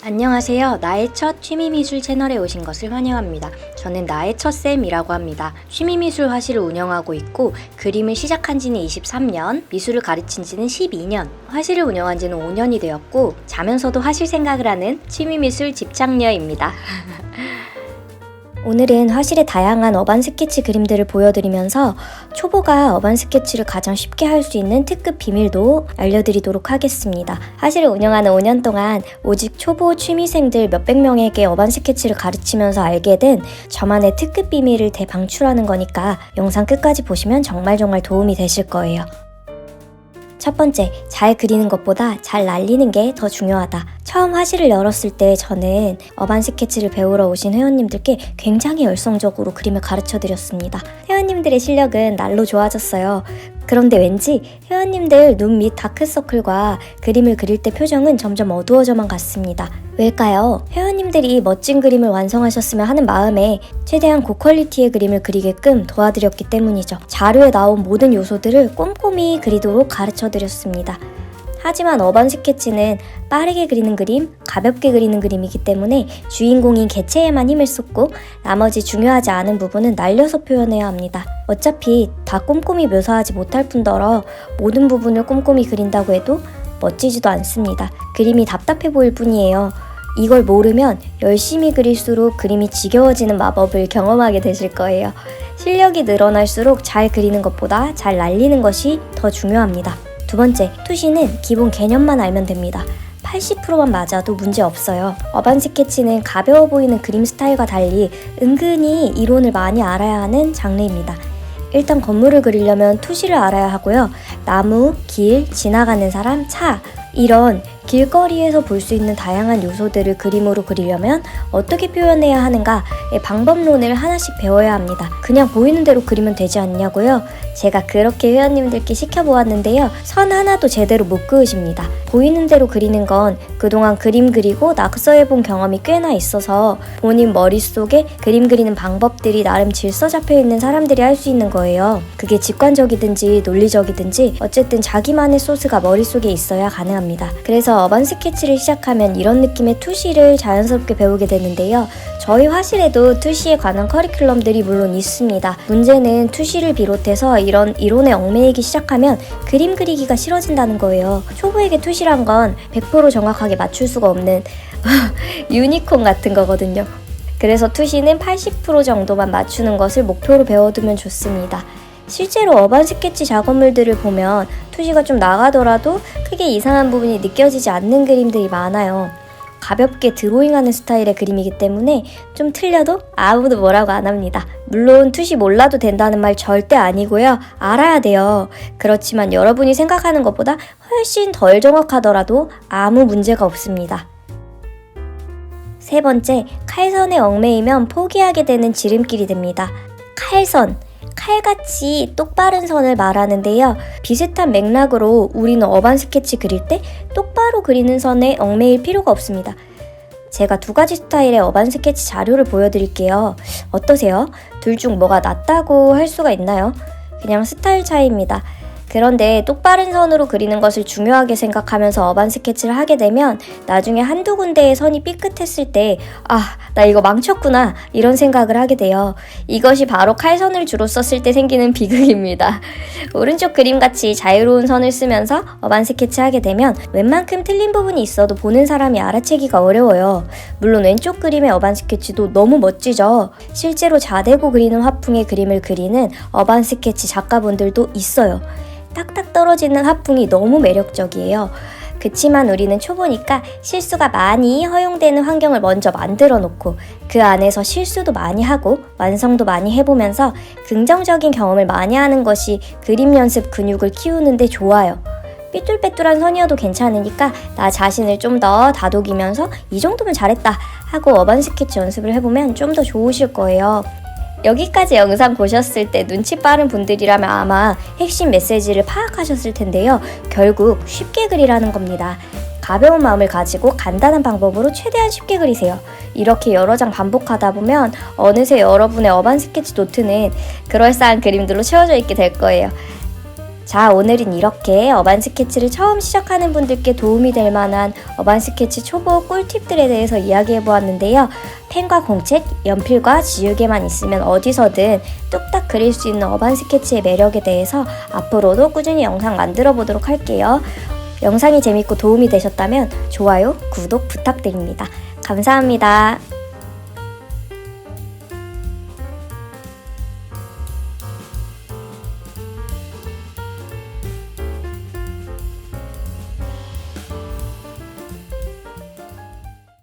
안녕하세요. 나의 첫 취미미술 채널에 오신 것을 환영합니다. 저는 나의 첫 쌤이라고 합니다. 취미미술 화실을 운영하고 있고 그림을 시작한 지는 23년, 미술을 가르친 지는 12년, 화실을 운영한 지는 5년이 되었고 자면서도 화실 생각을 하는 취미미술 집착녀입니다. 오늘은 화실의 다양한 어반 스케치 그림들을 보여드리면서 초보가 어반 스케치를 가장 쉽게 할 수 있는 특급 비밀도 알려드리도록 하겠습니다. 화실을 운영하는 5년 동안 오직 초보 취미생들 몇백 명에게 어반 스케치를 가르치면서 알게 된 저만의 특급 비밀을 대방출하는 거니까 영상 끝까지 보시면 정말 도움이 되실 거예요. 첫 번째, 잘 그리는 것보다 잘 날리는 게 더 중요하다. 처음 화실을 열었을 때 저는 어반 스케치를 배우러 오신 회원님들께 굉장히 열성적으로 그림을 가르쳐 드렸습니다. 회원님들의 실력은 날로 좋아졌어요. 그런데 왠지 회원님들 눈 밑 다크서클과 그림을 그릴 때 표정은 점점 어두워져만 갔습니다. 왜일까요? 회원님들이 멋진 그림을 완성하셨으면 하는 마음에 최대한 고퀄리티의 그림을 그리게끔 도와드렸기 때문이죠. 자료에 나온 모든 요소들을 꼼꼼히 그리도록 가르쳐 드렸습니다. 하지만 어반 스케치는 빠르게 그리는 그림, 가볍게 그리는 그림이기 때문에 주인공인 개체에만 힘을 쏟고 나머지 중요하지 않은 부분은 날려서 표현해야 합니다. 어차피 다 꼼꼼히 묘사하지 못할 뿐더러 모든 부분을 꼼꼼히 그린다고 해도 멋지지도 않습니다. 그림이 답답해 보일 뿐이에요. 이걸 모르면 열심히 그릴수록 그림이 지겨워지는 마법을 경험하게 되실 거예요. 실력이 늘어날수록 잘 그리는 것보다 잘 날리는 것이 더 중요합니다. 두 번째, 투시는 기본 개념만 알면 됩니다. 80%만 맞아도 문제 없어요. 어반 스케치는 가벼워 보이는 그림 스타일과 달리 은근히 이론을 많이 알아야 하는 장르입니다. 일단 건물을 그리려면 투시를 알아야 하고요. 나무, 길, 지나가는 사람, 차 이런 길거리에서 볼 수 있는 다양한 요소들을 그림으로 그리려면 어떻게 표현해야 하는가의 방법론을 하나씩 배워야 합니다. 그냥 보이는 대로 그리면 되지 않냐고요? 제가 그렇게 회원님들께 시켜보았는데요. 선 하나도 제대로 못 그으십니다. 보이는 대로 그리는 건 그동안 그림 그리고 낙서해본 경험이 꽤나 있어서 본인 머릿속에 그림 그리는 방법들이 나름 질서 잡혀있는 사람들이 할 수 있는 거예요. 그게 직관적이든지 논리적이든지 어쨌든 자기만의 소스가 머릿속에 있어야 가능합니다. 그래서 어반 스케치를 시작하면 이런 느낌의 투시를 자연스럽게 배우게 되는데요. 저희 화실에도 투시에 관한 커리큘럼들이 물론 있습니다. 문제는 투시를 비롯해서 이런 이론에 얽매이기 시작하면 그림 그리기가 싫어진다는 거예요. 초보에게 투시란 건 100% 정확하게 맞출 수가 없는 유니콘 같은 거거든요. 그래서 투시는 80% 정도만 맞추는 것을 목표로 배워두면 좋습니다. 실제로 어반 스케치 작업물들을 보면 투시가 좀 나가더라도 크게 이상한 부분이 느껴지지 않는 그림들이 많아요. 가볍게 드로잉하는 스타일의 그림이기 때문에 좀 틀려도 아무도 뭐라고 안 합니다. 물론 투시 몰라도 된다는 말 절대 아니고요. 알아야 돼요. 그렇지만 여러분이 생각하는 것보다 훨씬 덜 정확하더라도 아무 문제가 없습니다. 세 번째, 칼선에 얽매이면 포기하게 되는 지름길이 됩니다. 칼선. 칼같이 똑바른 선을 말하는데요. 비슷한 맥락으로 우리는 어반 스케치 그릴 때 똑바로 그리는 선에 얽매일 필요가 없습니다. 제가 두 가지 스타일의 어반 스케치 자료를 보여드릴게요. 어떠세요? 둘 중 뭐가 낫다고 할 수가 있나요? 그냥 스타일 차이입니다. 그런데 똑바른 선으로 그리는 것을 중요하게 생각하면서 어반 스케치를 하게 되면 나중에 한두 군데의 선이 삐끗했을 때 나 이거 망쳤구나 이런 생각을 하게 돼요. 이것이 바로 칼선을 주로 썼을 때 생기는 비극입니다. 오른쪽 그림같이 자유로운 선을 쓰면서 어반 스케치 하게 되면 웬만큼 틀린 부분이 있어도 보는 사람이 알아채기가 어려워요. 물론 왼쪽 그림의 어반 스케치도 너무 멋지죠. 실제로 자대고 그리는 화풍의 그림을 그리는 어반 스케치 작가분들도 있어요. 딱딱 떨어지는 화풍이 너무 매력적이에요. 그치만 우리는 초보니까 실수가 많이 허용되는 환경을 먼저 만들어 놓고 그 안에서 실수도 많이 하고 완성도 많이 해보면서 긍정적인 경험을 많이 하는 것이 그림 연습 근육을 키우는데 좋아요. 삐뚤빼뚤한 선이어도 괜찮으니까 나 자신을 좀 더 다독이면서 이 정도면 잘했다 하고 어반 스케치 연습을 해보면 좀 더 좋으실 거예요. 여기까지 영상 보셨을 때 눈치 빠른 분들이라면 아마 핵심 메시지를 파악하셨을 텐데요. 결국 쉽게 그리라는 겁니다. 가벼운 마음을 가지고 간단한 방법으로 최대한 쉽게 그리세요. 이렇게 여러 장 반복하다 보면 어느새 여러분의 어반 스케치 노트는 그럴싸한 그림들로 채워져 있게 될 거예요. 자, 오늘은 이렇게 어반 스케치를 처음 시작하는 분들께 도움이 될 만한 어반 스케치 초보 꿀팁들에 대해서 이야기해 보았는데요. 펜과 공책, 연필과 지우개만 있으면 어디서든 뚝딱 그릴 수 있는 어반 스케치의 매력에 대해서 앞으로도 꾸준히 영상 만들어 보도록 할게요. 영상이 재밌고 도움이 되셨다면 좋아요, 구독 부탁드립니다. 감사합니다.